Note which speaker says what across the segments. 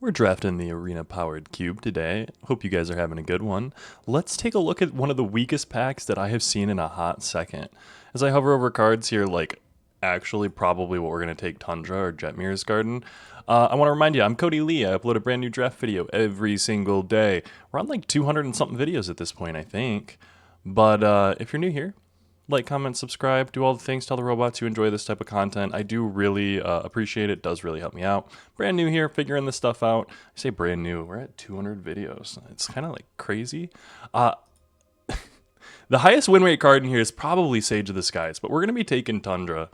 Speaker 1: We're drafting the Arena Powered Cube today. Hope you guys are having a good one. Let's take a look at one of the weakest packs that I have seen in a hot second. As I hover over cards here, like actually probably what we're going to take Tundra or Jetmir's Garden. I want to remind you, I'm Cody Lee. I upload a brand new draft video every single day. We're on like 200 and something videos at this point, I think. But if you're new here, like, comment, subscribe, do all the things, tell the robots you enjoy this type of content. I do really appreciate it. It does really help me out. Brand new here, figuring this stuff out. I say brand new. We're at 200 videos. It's kind of like crazy. The highest win rate card in here is probably Sage of the Skies, but we're going to be taking Tundra.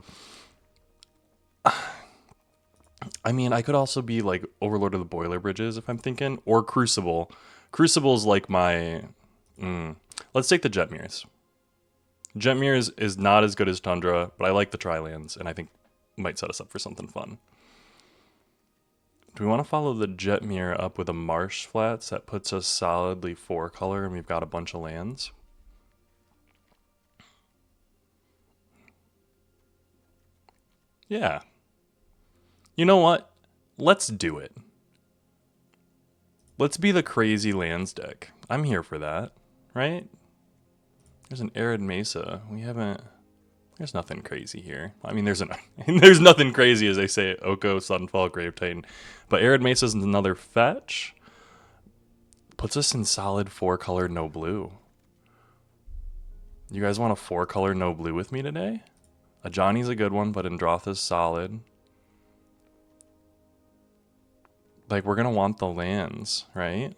Speaker 1: I mean, I could also be like Overlord of the Boiler Bridges if I'm thinking, or Crucible. Crucible's like my... Let's take the Jetmir's. Jetmir's is not as good as Tundra, but I like the Tri-Lands, and I think it might set us up for something fun. Do we want to follow the Jetmir up with a Marsh Flats? That puts us solidly 4-color, and we've got a bunch of lands. Yeah. You know what? Let's do it. Let's be the crazy lands deck. I'm here for that, right? There's an Arid Mesa. We haven't... There's nothing crazy here. I mean, there's nothing crazy, as they say, Oko, Sunfall, Grave Titan. But Arid Mesa is another fetch. Puts us in solid 4-color, no blue. You guys want a 4-color, no blue with me today? Ajani's a good one, but Androtha's solid. Like, we're going to want the lands, right?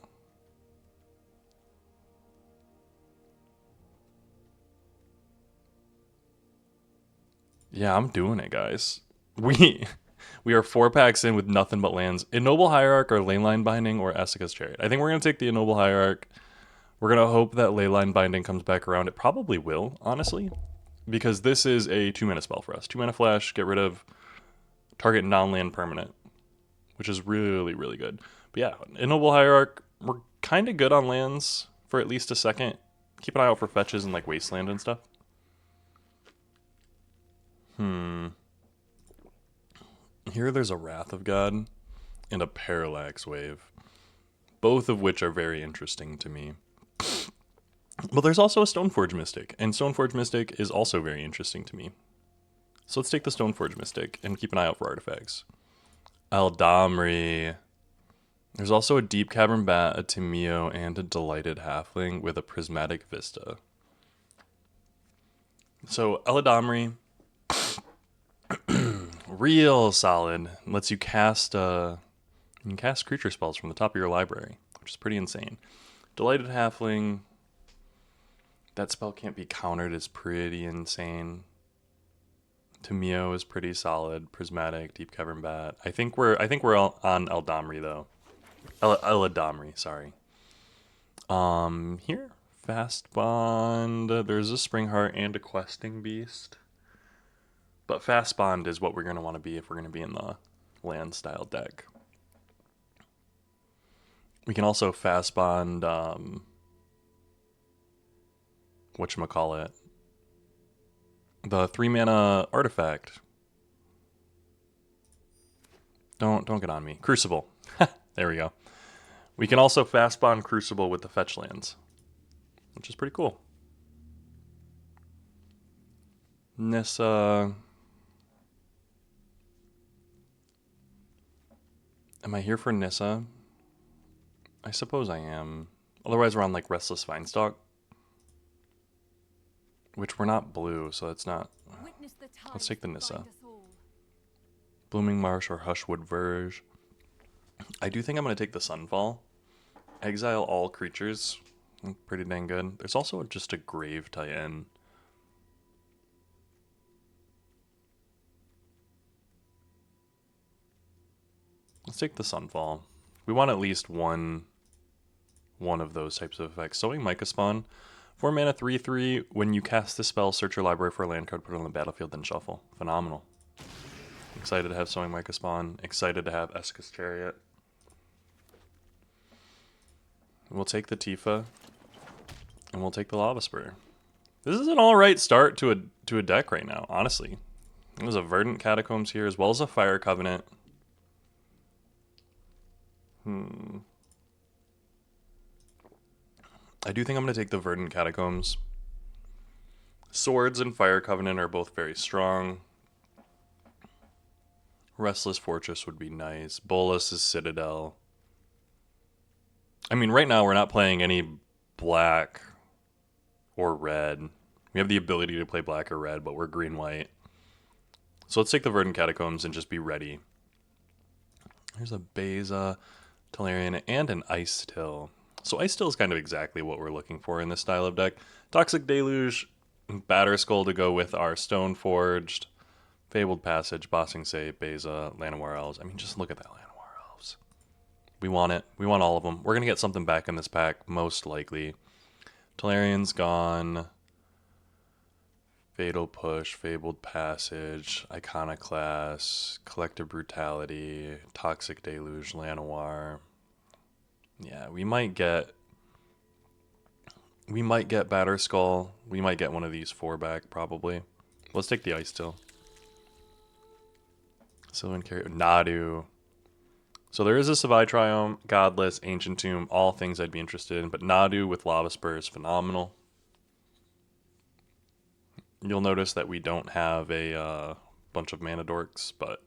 Speaker 1: Yeah, I'm doing it, guys. We are 4 packs in with nothing but lands. Ennoble Hierarch or Leyline Binding or Essica's Chariot. I think we're going to take the Ennoble Hierarch. We're going to hope that Leyline Binding comes back around. It probably will, honestly, because this is a 2-mana spell for us. 2-mana flash, get rid of target non-land permanent, which is really, really good. But yeah, Ennoble Hierarch, we're kind of good on lands for at least a second. Keep an eye out for fetches and like Wasteland and stuff. Here there's a Wrath of God and a Parallax Wave, both of which are very interesting to me. But there's also a Stoneforge Mystic, and Stoneforge Mystic is also very interesting to me. So let's take the Stoneforge Mystic and keep an eye out for artifacts. Eldamri. There's also a Deep Cavern Bat, a Timeo, and a Delighted Halfling with a Prismatic Vista. So Eldamri, real solid. Lets you cast you can cast creature spells from the top of your library, which is pretty insane. Delighted Halfling, that spell can't be countered, is pretty insane. Timeo is pretty solid. Prismatic, Deep Cavern Bat. I think we're all on Eldamri though. Eladamri, sorry. Here, Fast Bond. There's a Springheart and a Questing Beast. But Fast Bond is what we're going to want to be if we're going to be in the land style deck. We can also Fast Bond, whatchamacallit, the 3-mana artifact. Don't get on me. Crucible. There we go. We can also Fast Bond Crucible with the fetch lands, which is pretty cool. Nissa. Am I here for Nissa? I suppose I am. Otherwise we're on like Restless Vinestalk, which we're not blue, so that's not... Let's take the Nissa. Blooming Marsh or Hushwood Verge. I do think I'm going to take the Sunfall. Exile all creatures. Pretty dang good. There's also just a Grave Titan. Let's take the Sunfall. We want at least one of those types of effects. Sowing Mica Spawn. 4 mana 3/3. When you cast the spell, search your library for a land card, put it on the battlefield, then shuffle. Phenomenal. Excited to have Sowing Mica Spawn. Excited to have Essica's Chariot. We'll take the Tifa. And we'll take the Lava Spur. This is an alright start to a deck right now, honestly. There's a Verdant Catacombs here, as well as a Fire Covenant. I do think I'm going to take the Verdant Catacombs. Swords and Fire Covenant are both very strong. Restless Fortress would be nice. Bolas is Citadel. I mean, right now we're not playing any black or red. We have the ability to play black or red, but we're green-white. So let's take the Verdant Catacombs and just be ready. There's a Beza, Tolarian, and an Ice Till. So Ice Till is kind of exactly what we're looking for in this style of deck. Toxic Deluge, Batter Skull to go with our Stone Forged, Fabled Passage, Bossing Say, Beza, Llanowar Elves. I mean, just look at that Llanowar Elves. We want it. We want all of them. We're going to get something back in this pack, most likely. Tolarian's gone. Fatal Push, Fabled Passage, Iconoclast, Collective Brutality, Toxic Deluge, Llanowar. Yeah, we might get Batter Skull. We might get one of these 4 back, probably. Let's take the Ice Till. Sylvan Carrier, Nadu. So there is a Savai Triome, Godless, Ancient Tomb, all things I'd be interested in, but Nadu with Lava Spur is phenomenal. You'll notice that we don't have a bunch of mana dorks, but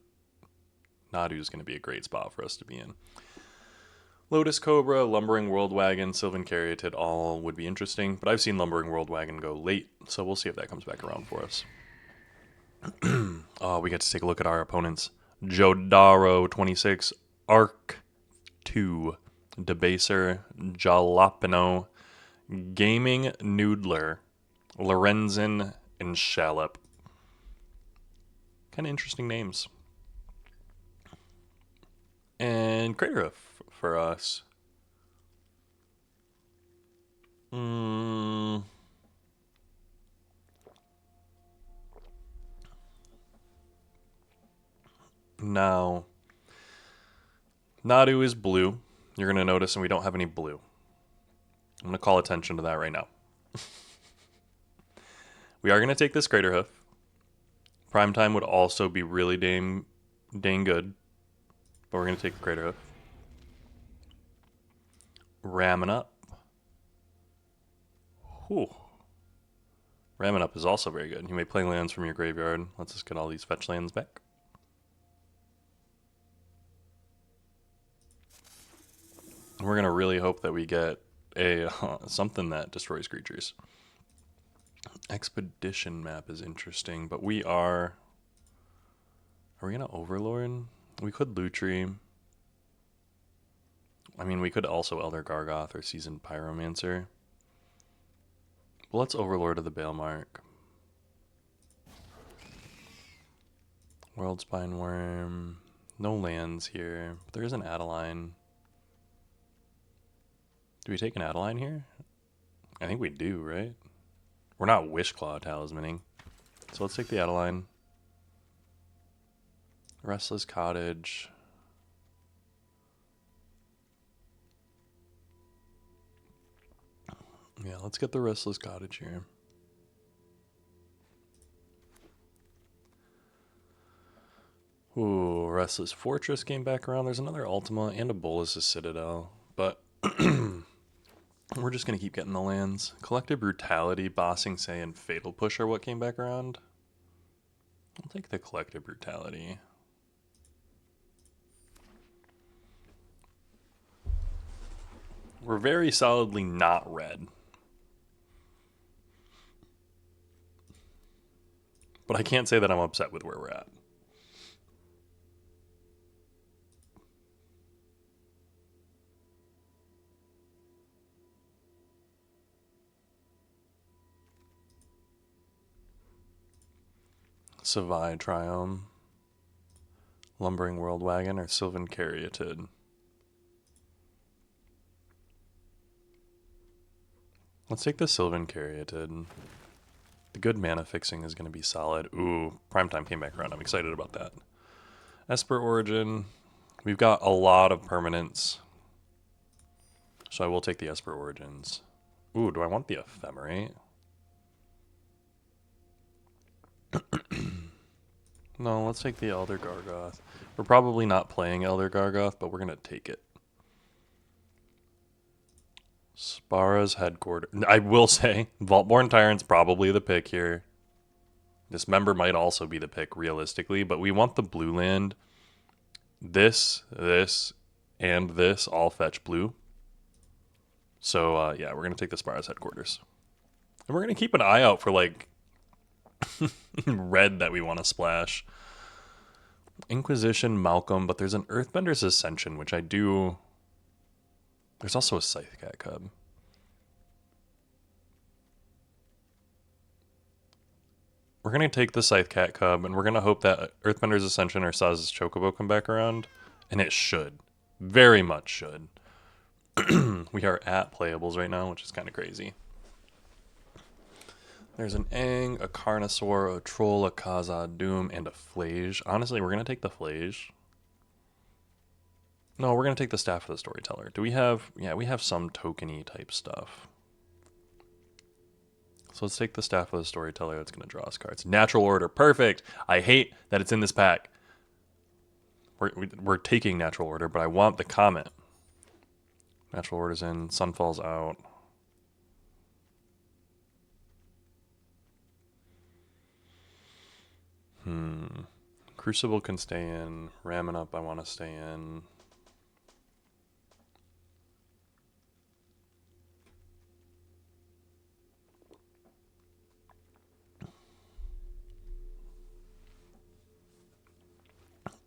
Speaker 1: Nadu is going to be a great spot for us to be in. Lotus Cobra, Lumbering Worldwagon, Sylvan Caryatid all would be interesting, but I've seen Lumbering Worldwagon go late, so we'll see if that comes back around for us. Oh, we get to take a look at our opponents. Jodaro 26, Arc 2, Debaser, Jalapeno, Gaming Noodler, Lorenzen, and Shallop. Kind of interesting names. And Crater Hoof for us. Now, Nadu is blue. You're going to notice, and we don't have any blue. I'm going to call attention to that right now. We are going to take this Crater Hoof. Primetime would also be really dang good. But we're going to take the Crater Hoof. Ramming Up. Whew. Ramming Up is also very good. You may play lands from your graveyard. Let's just get all these fetch lands back. We're going to really hope that we get a something that destroys creatures. Expedition map is interesting, but we are... Are we going to Overlord? We could Lutri. I mean, we could also Elder Gargoth or Seasoned Pyromancer. But let's Overlord of the Balemark. World Spine Worm. No lands here. But there is an Adeline. Do we take an Adeline here? I think we do, right? We're not Wishclaw talismaning. So let's take the Adeline. Restless Cottage. Yeah, let's get the Restless Cottage here. Ooh, Restless Fortress came back around. There's another Ultima and a Bolas' Citadel. But we're just going to keep getting the lands. Collective Brutality, Bossing Say, and Fatal Push are what came back around. I'll take the Collective Brutality. We're very solidly not red. But I can't say that I'm upset with where we're at. Savai Triome, Lumbering Worldwagon, or Sylvan Caryatid. Let's take the Sylvan Caryatid. The good mana fixing is going to be solid. Ooh, Primetime came back around. I'm excited about that. Esper Origin. We've got a lot of permanents. So I will take the Esper Origins. Ooh, do I want the Ephemerate? No, let's take the Elder Gargoth. We're probably not playing Elder Gargoth, but we're going to take it. Spara's headquarters. I will say, Vaultborn Tyrant's probably the pick here. Dismember might also be the pick realistically, but we want the blue land. This, and this all fetch blue. So yeah, we're gonna take the Spara's headquarters, and we're gonna keep an eye out for like red that we want to splash. Inquisition, Malcolm, but there's an Earthbender's Ascension, which I do. There's also a Scythecat Cub. We're going to take the Scythecat Cub, and we're going to hope that Earthbender's Ascension or Saz's Chocobo come back around. And it should. Very much should. We are at playables right now, which is kind of crazy. There's an Aang, a Carnosaur, a Troll, a Khazad Doom, and a Flage. Honestly, we're going to take the Flage. No, we're going to take the Staff of the Storyteller. Do we have... Yeah, we have some tokeny type stuff. So let's take the Staff of the Storyteller. That's going to draw us cards. Natural Order. Perfect. I hate that it's in this pack. We're taking Natural Order, but I want the Comet. Natural Order's in. Sunfall's out. Crucible can stay in. Ramming Up I want to stay in.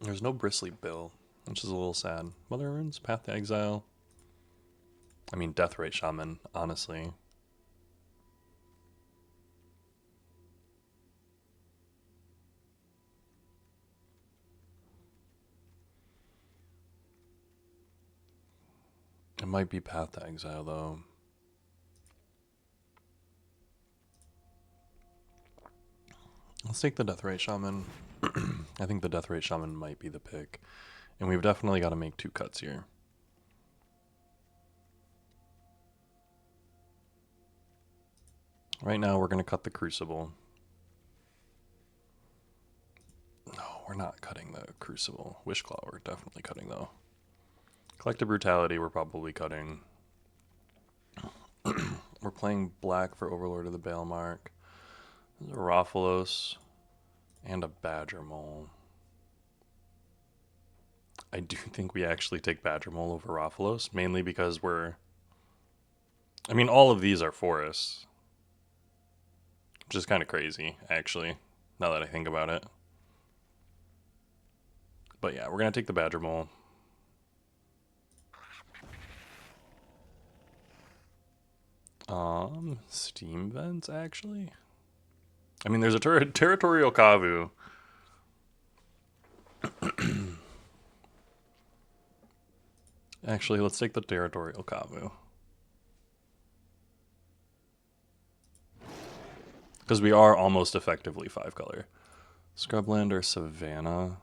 Speaker 1: There's no Bristly Bill, which is a little sad. Mother Runes, Path to Exile. I mean, Deathrite Shaman, honestly. It might be Path to Exile, though. Let's take the Deathrite Shaman. I think the Deathrite Shaman might be the pick. And we've definitely got to make 2 cuts here. Right now, we're going to cut the Crucible. No, we're not cutting the Crucible. Wishclaw, we're definitely cutting, though. Collective Brutality, we're probably cutting. We're playing black for Overlord of the Baelmark. There's a Raphalos and a Badger Mole. I do think we actually take Badger Mole over Raphalos, mainly because I mean, all of these are forests. Which is kind of crazy, actually, now that I think about it. But yeah, we're going to take the Badger Mole. Steam Vents, actually? I mean, there's a Territorial Kavu. Actually, let's take the Territorial Kavu. Because we are almost effectively 5-color. Scrubland or Savannah?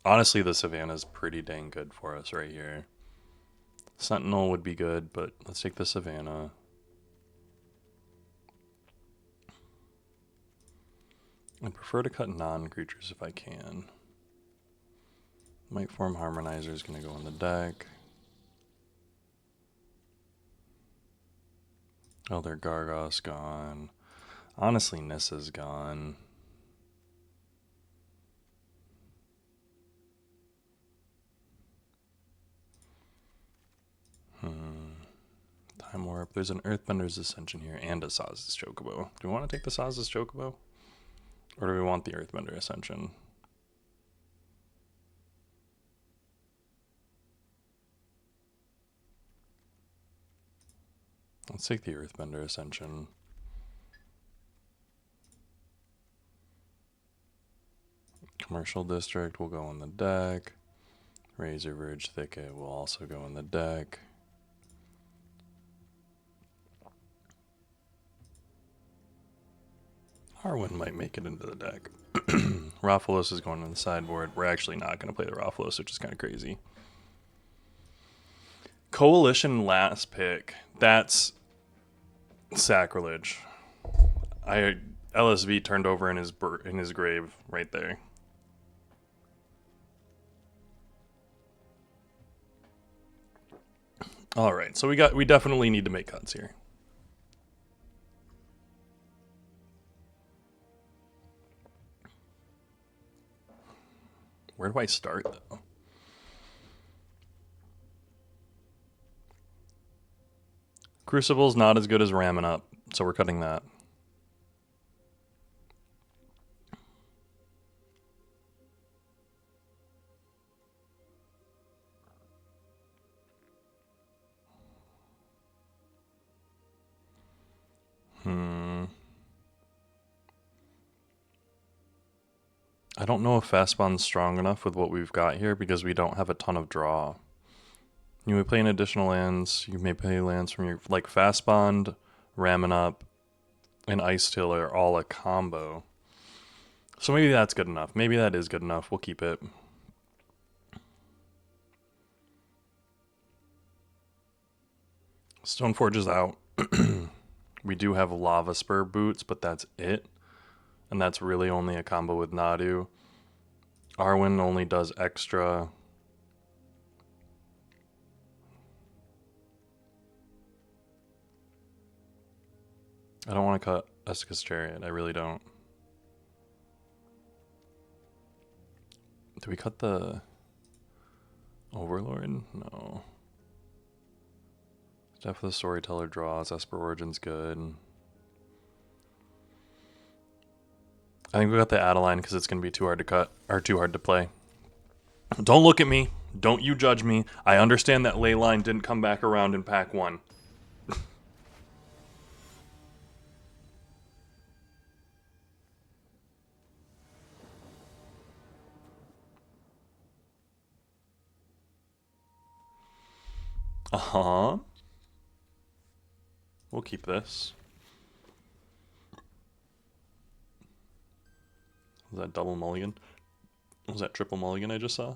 Speaker 1: Honestly, the Savannah's pretty dang good for us right here. Sentinel would be good, but let's take the Savannah. I prefer to cut non-creatures if I can. Might Form Harmonizer is going to go in the deck. Elder Gargos gone. Honestly, Nissa's gone. Time Warp. There's an Earthbender's Ascension here and a Saz's Chocobo. Do we want to take the Saz's Chocobo? Or do we want the Earthbender Ascension? Let's take the Earthbender Ascension. Commercial District will go in the deck. Razor Verge Thicket will also go in the deck. Harwin might make it into the deck. Raphalos is going on the sideboard. We're actually not going to play the Raphalos, which is kind of crazy. Coalition last pick. That's sacrilege. LSV turned over in his grave right there. All right, so we definitely need to make cuts here. Where do I start though? Crucible's not as good as ramming up, so we're cutting that. I don't know if fast spawn's strong enough with what we've got here because we don't have a ton of draw. You may play in additional lands. You may play lands from your like fast spawned, ramming up, and ice till are all a combo. So maybe that's good enough. Maybe that is good enough. We'll keep it. Stoneforge is out. We do have Lava Spur boots, but that's it. And that's really only a combo with Nadu. Arwen only does extra. I don't want to cut Esca's Chariot. I really don't. Do we cut the Overlord? No. Death of the Storyteller draws. Esper Origin's good. I think we got the Adeline because it's going to be too hard to cut, or too hard to play. Don't look at me. Don't you judge me. I understand that Leyline didn't come back around in pack 1. Uh-huh. We'll keep this. Was that double mulligan? Was that triple mulligan I just saw?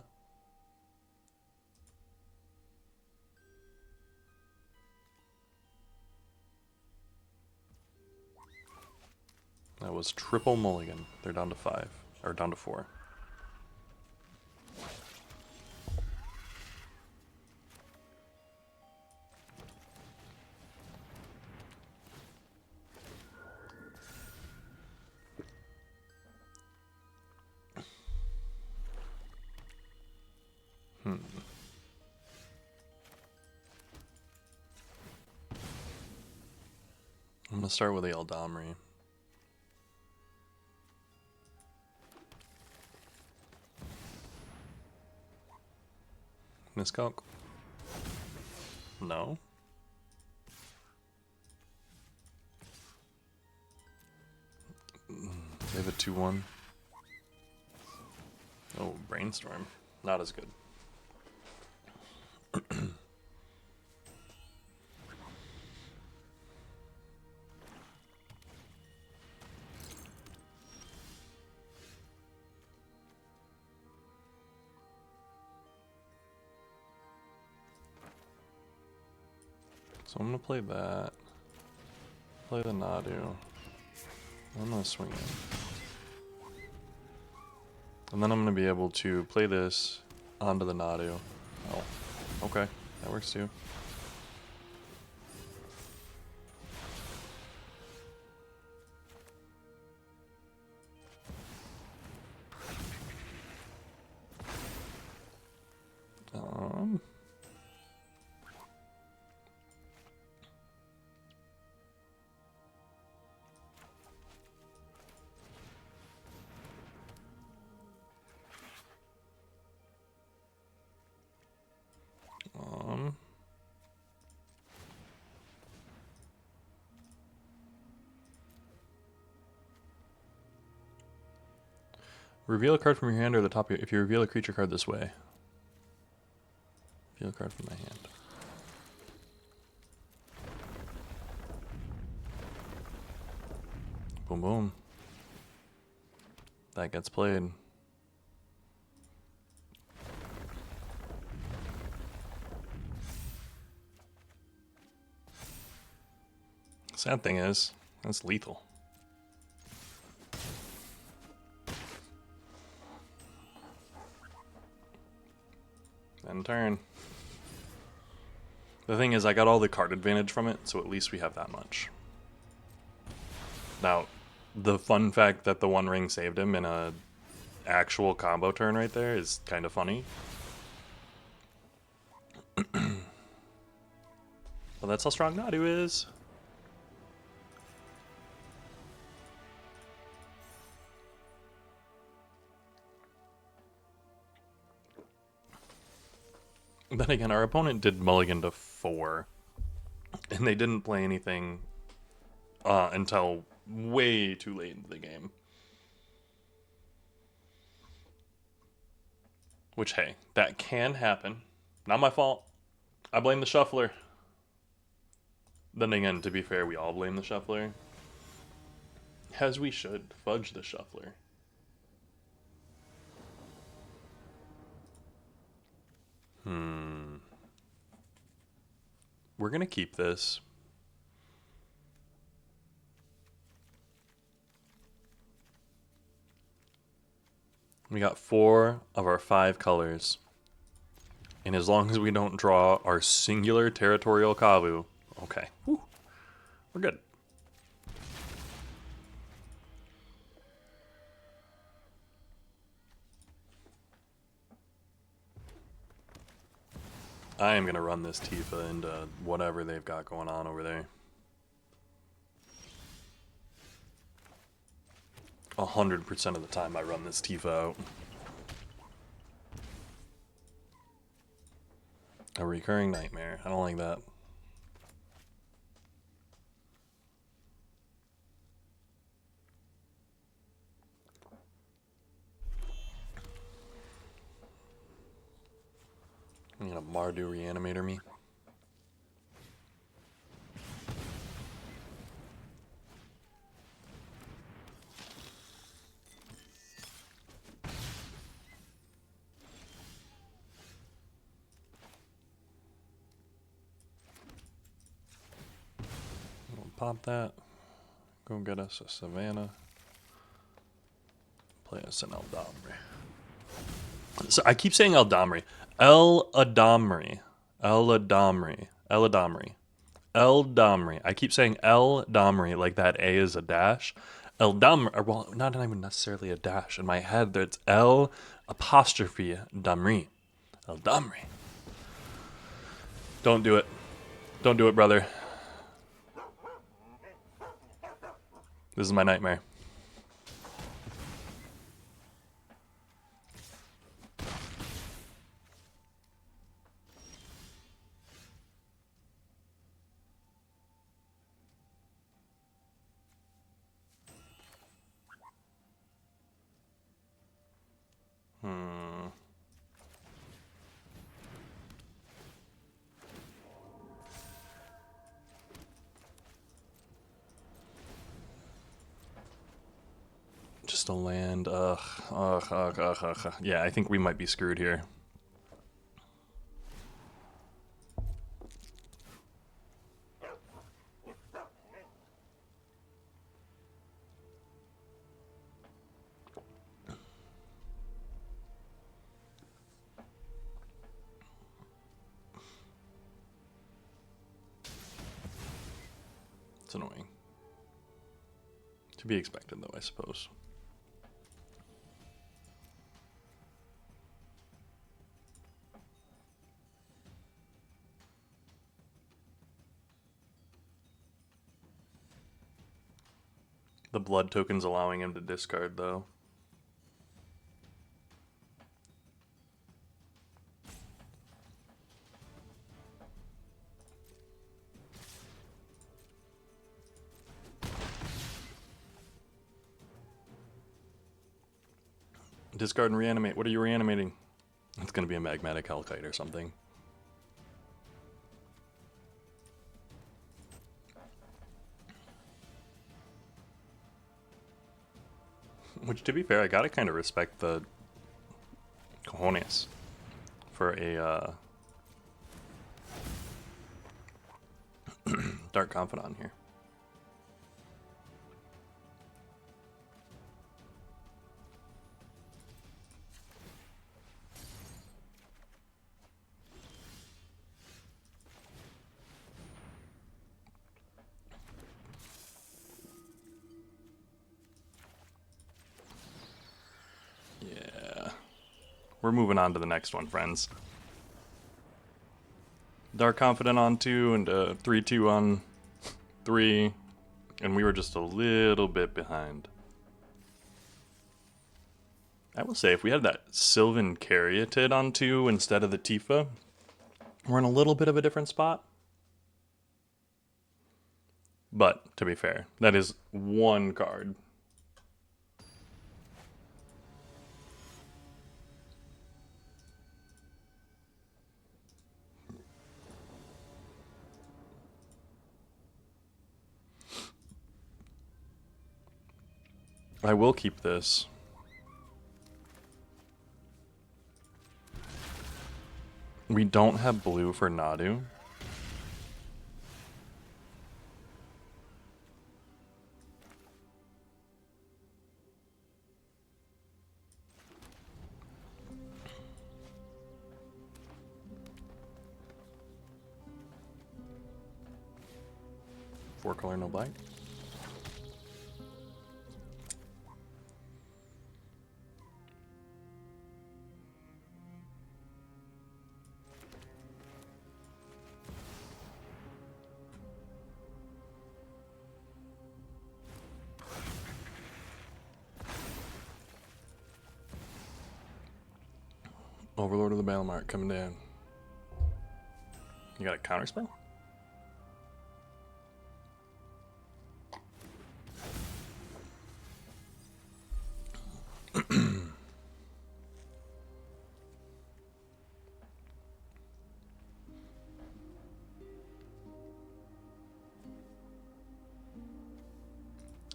Speaker 1: That was triple mulligan. They're down to 5. Or down to 4. I'm going to start with the Eldamri. Miscalc? No. They have a 2-1. Oh, Brainstorm. Not as good. So I'm going to play that. Play the Nadu. I'm going to swing it. And then I'm going to be able to play this onto the Nadu. Oh, okay. That works too. Reveal a card from your hand or the top of your... If you reveal a creature card this way. Reveal a card from my hand. Boom, boom. That gets played. Sad thing is, that's lethal. End turn. The thing is, I got all the card advantage from it, so at least we have that much. Now, the fun fact that the One Ring saved him in a actual combo turn right there is kind of funny. Well, that's how strong Nadu is. Then again, our opponent did mulligan to 4, and they didn't play anything until way too late into the game. Which, hey, that can happen. Not my fault. I blame the shuffler. Then again, to be fair, we all blame the shuffler. As we should. Fudge the shuffler. We're going to keep this. We got 4 of our 5 colors. And as long as we don't draw our singular territorial Kavu, okay. Whew. We're good. I am going to run this Tifa into whatever they've got going on over there. 100% of the time I run this Tifa out. A recurring nightmare. I don't like that. I'm gonna Mardu Reanimator me. We'll pop that. Go get us a Savannah. Play us an Eldamri. So I keep saying Eldamri. Eldamri. Eldamri. Eldamri. Eldamri. I keep saying Eldamri like that A is a dash. Eldamri. Well, not even necessarily a dash. In my head, it's L apostrophe Damri. Eldamri. Don't do it. Don't do it, brother. This is my nightmare. Just a land. Ugh. Yeah, I think we might be screwed here. It's annoying. To be expected, though, I suppose. The blood token's allowing him to discard, though. Discard and reanimate. What are you reanimating? It's going to be a magmatic Hellkite or something. Which, to be fair, I gotta kind of respect the cojones for a Dark Confidant here. We're moving on to the next one, friends. Dark Confident on 2 and 3-2 on 3. And we were just a little bit behind. I will say, if we had that Sylvan Caryatid on 2 instead of the Tifa, we're in a little bit of a different spot. But, to be fair, that is one card. I will keep this. We don't have blue for Nadu. Four color, no black. Overlord of the Battlemark coming down. You got a counter spell?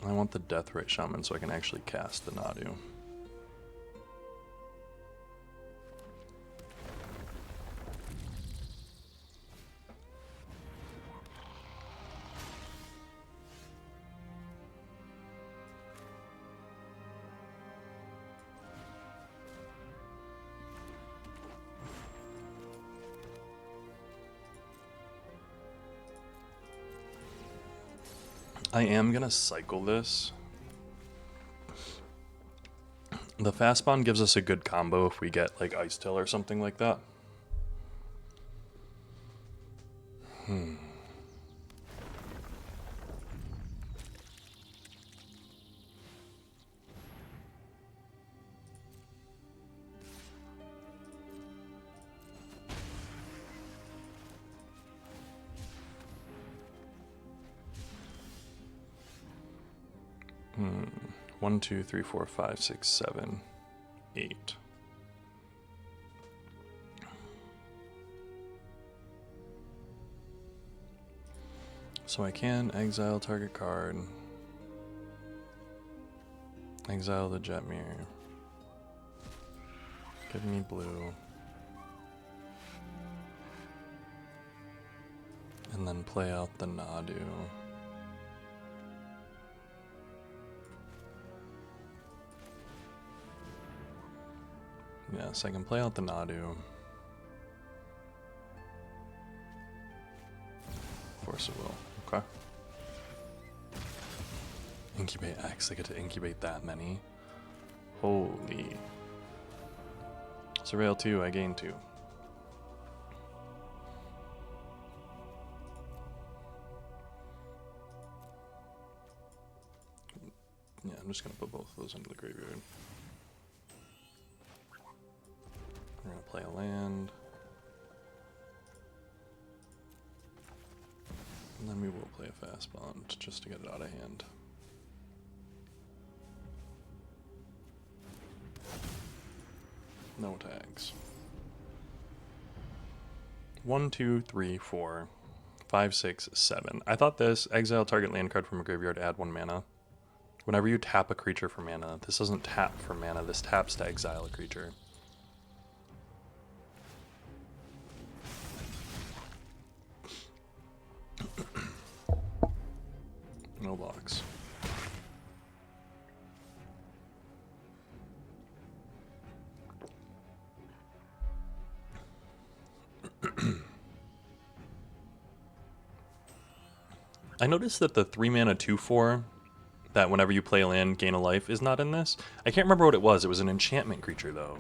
Speaker 1: I want the Deathray Shaman so I can actually cast the Nadu. I am gonna cycle this. The fast spawn gives us a good combo if we get like Ice Tail or something like that. One, two, three, four, five, six, seven, 8. So I can exile target card, exile the Jetmir, give me blue, and then play out the Nadu. Yes, I can play out the Nadu. Force of Will. Okay. Incubate X. I get to incubate that many. Holy. Surveil 2. I gain 2. Yeah, I'm just going to put both of those into the graveyard. We're going to play a land. And then we will play a fast bond just to get it out of hand. No tags. 1, 2, 3, 4, 5, 6, 7. I thought this exile target land card from a graveyard, add 1 mana. Whenever you tap a creature for mana, this doesn't tap for mana, this taps to exile a creature. No blocks. I noticed that the 3 mana 2/4 that whenever you play a land gain a life is not in this. I can't remember what it was. It was an enchantment creature though.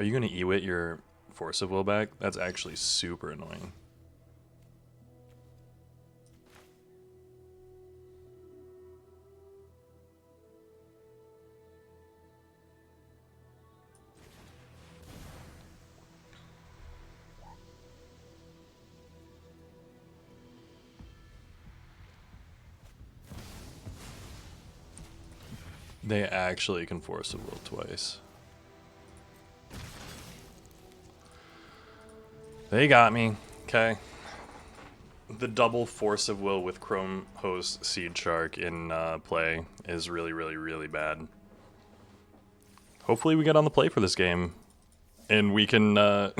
Speaker 1: Are you going to Ewit your Force of Will back? That's actually super annoying. They actually can Force of Will twice. They got me. Okay. The double Force of Will with Chrome Host Seed Shark in play is really, really, really bad. Hopefully we get on the play for this game, and we can, you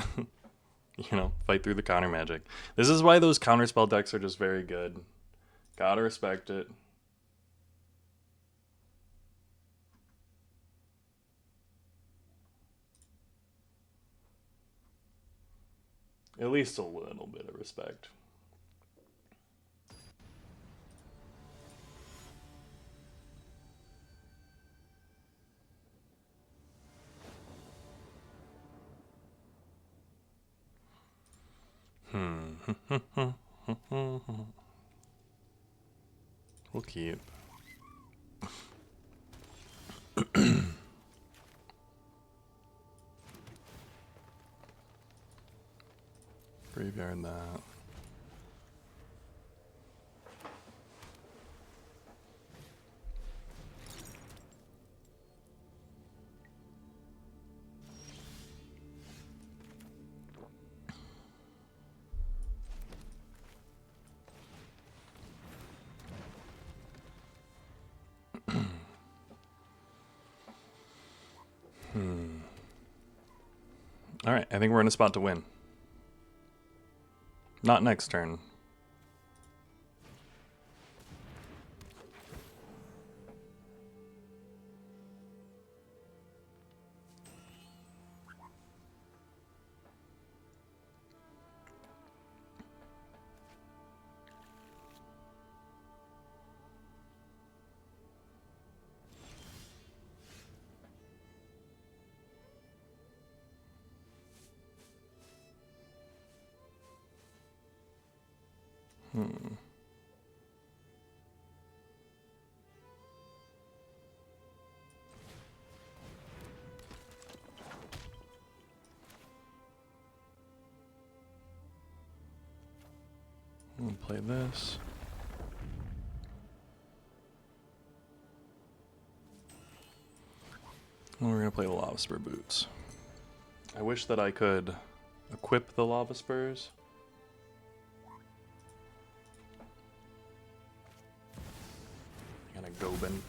Speaker 1: know, fight through the counter magic. This is why those counterspell decks are just very good. Gotta respect it. At least a little bit of respect. We'll keep. Graveyard that. Alright, I think we're in a spot to win. Not next turn. I'm gonna play this. And we're gonna play the Lava Spur Boots. I wish that I could equip the Lava Spurs. And a Gobin.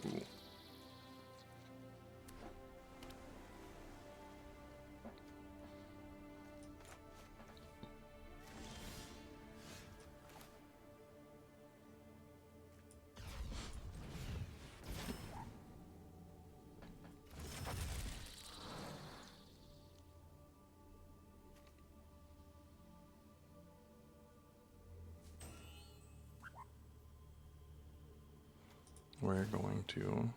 Speaker 1: Ooh. We're going to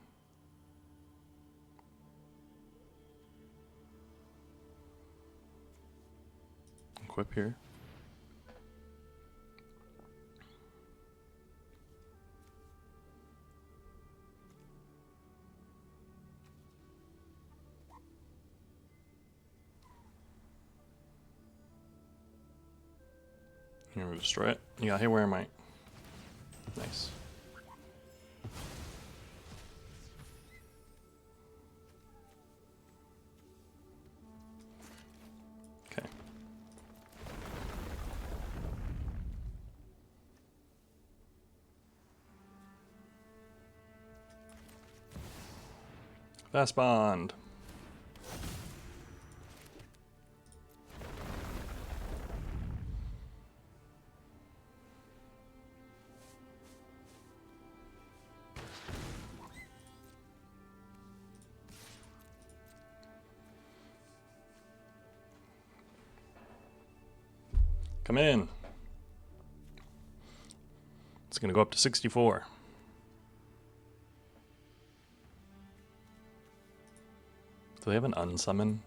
Speaker 1: equip here. Here we destroy it. You got Haywire Might. Nice. Okay. Fast Bond. Come in. It's going to go up to 64. Do they have an unsummon?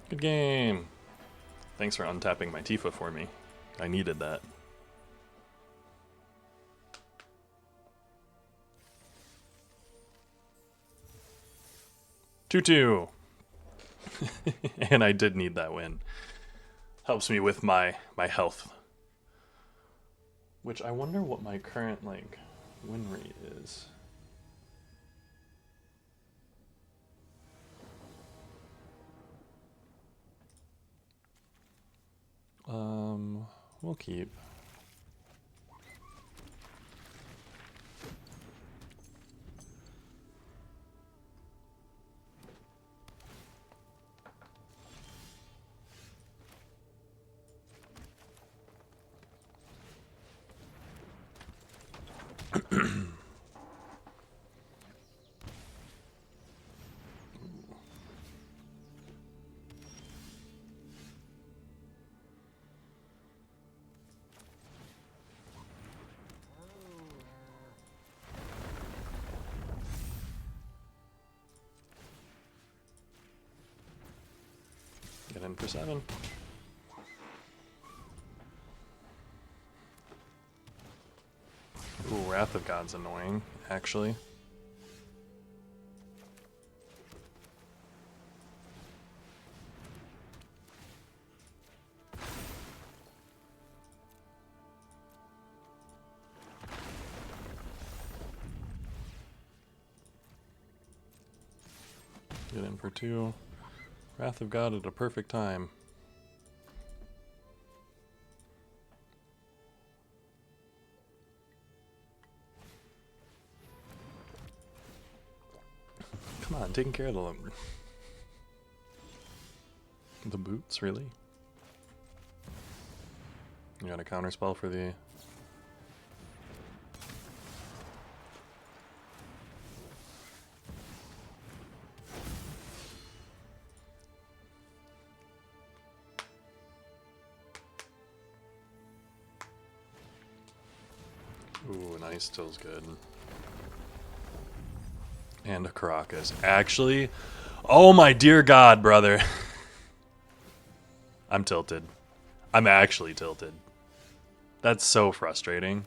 Speaker 1: Good game. Thanks for untapping my Tifa for me. I needed that. Two. And I did need that win. Helps me with my health. Which I wonder what my current like win rate is. We'll keep. Get in for 7. Ooh, Wrath of God's annoying, actually. Get in for 2. Wrath of God at a perfect time. Come on, taking care of the boots, really? You got a counter spell for the... Ooh, an ice still's good. And a Caracas. Actually, oh my dear God, brother. I'm tilted. I'm actually tilted. That's so frustrating.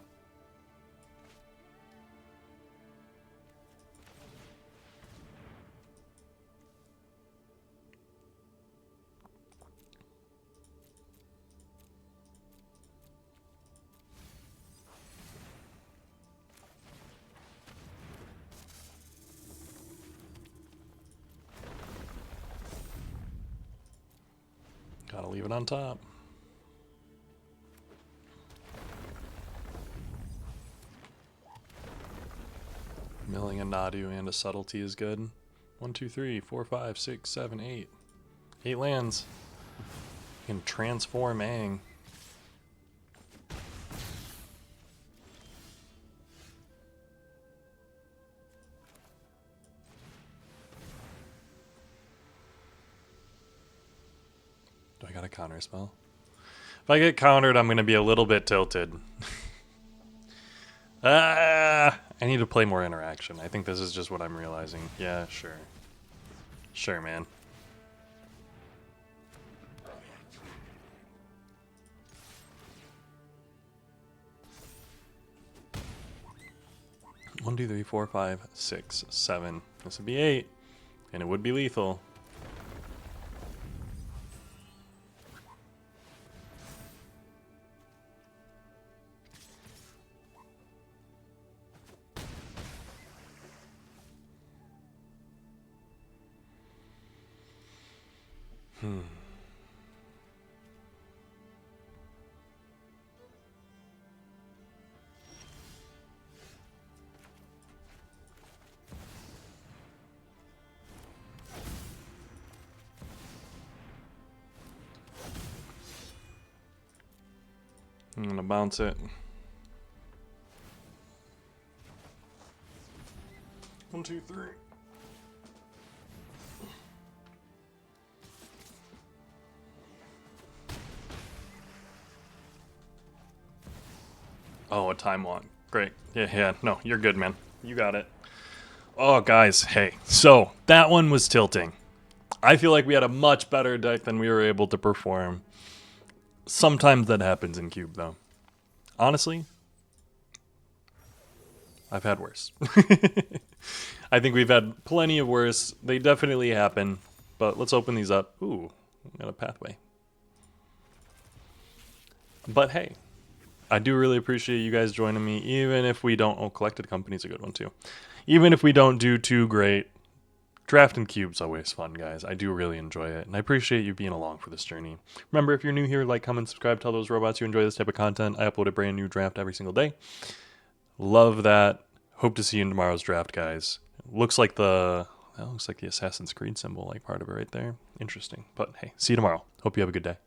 Speaker 1: Gotta leave it on top. Milling a Nadu and a Subtlety is good. 1, 2, 3, 4, 5, 6, 7, 8. 8 lands. You can transform Aang. Do I got a counter spell? If I get countered, I'm going to be a little bit tilted. I need to play more interaction. I think this is just what I'm realizing. Yeah, sure. Sure, man. One, 2, 3, 4, 5, 6, 7. This would be 8. And it would be lethal. I'm gonna bounce it. 1, 2, 3. Oh, a time walk. Great. Yeah, no, you're good, man. You got it. Oh, guys, hey. So, that one was tilting. I feel like we had a much better deck than we were able to perform. Sometimes that happens in Cube, though. Honestly, I've had worse. I think we've had plenty of worse. They definitely happen. But let's open these up. Ooh, we got a pathway. But hey, I do really appreciate you guys joining me, even if we don't. Oh, Collected Company's a good one, too. Even if we don't do too great, drafting Cube's always fun, guys. I do really enjoy it, and I appreciate you being along for this journey. Remember, if you're new here, like, comment, subscribe, tell those robots you enjoy this type of content. I upload a brand new draft every single day. Love that. Hope to see you in tomorrow's draft, guys. Looks like that looks like the Assassin's Creed symbol, like part of it right there. Interesting. But hey, see you tomorrow. Hope you have a good day.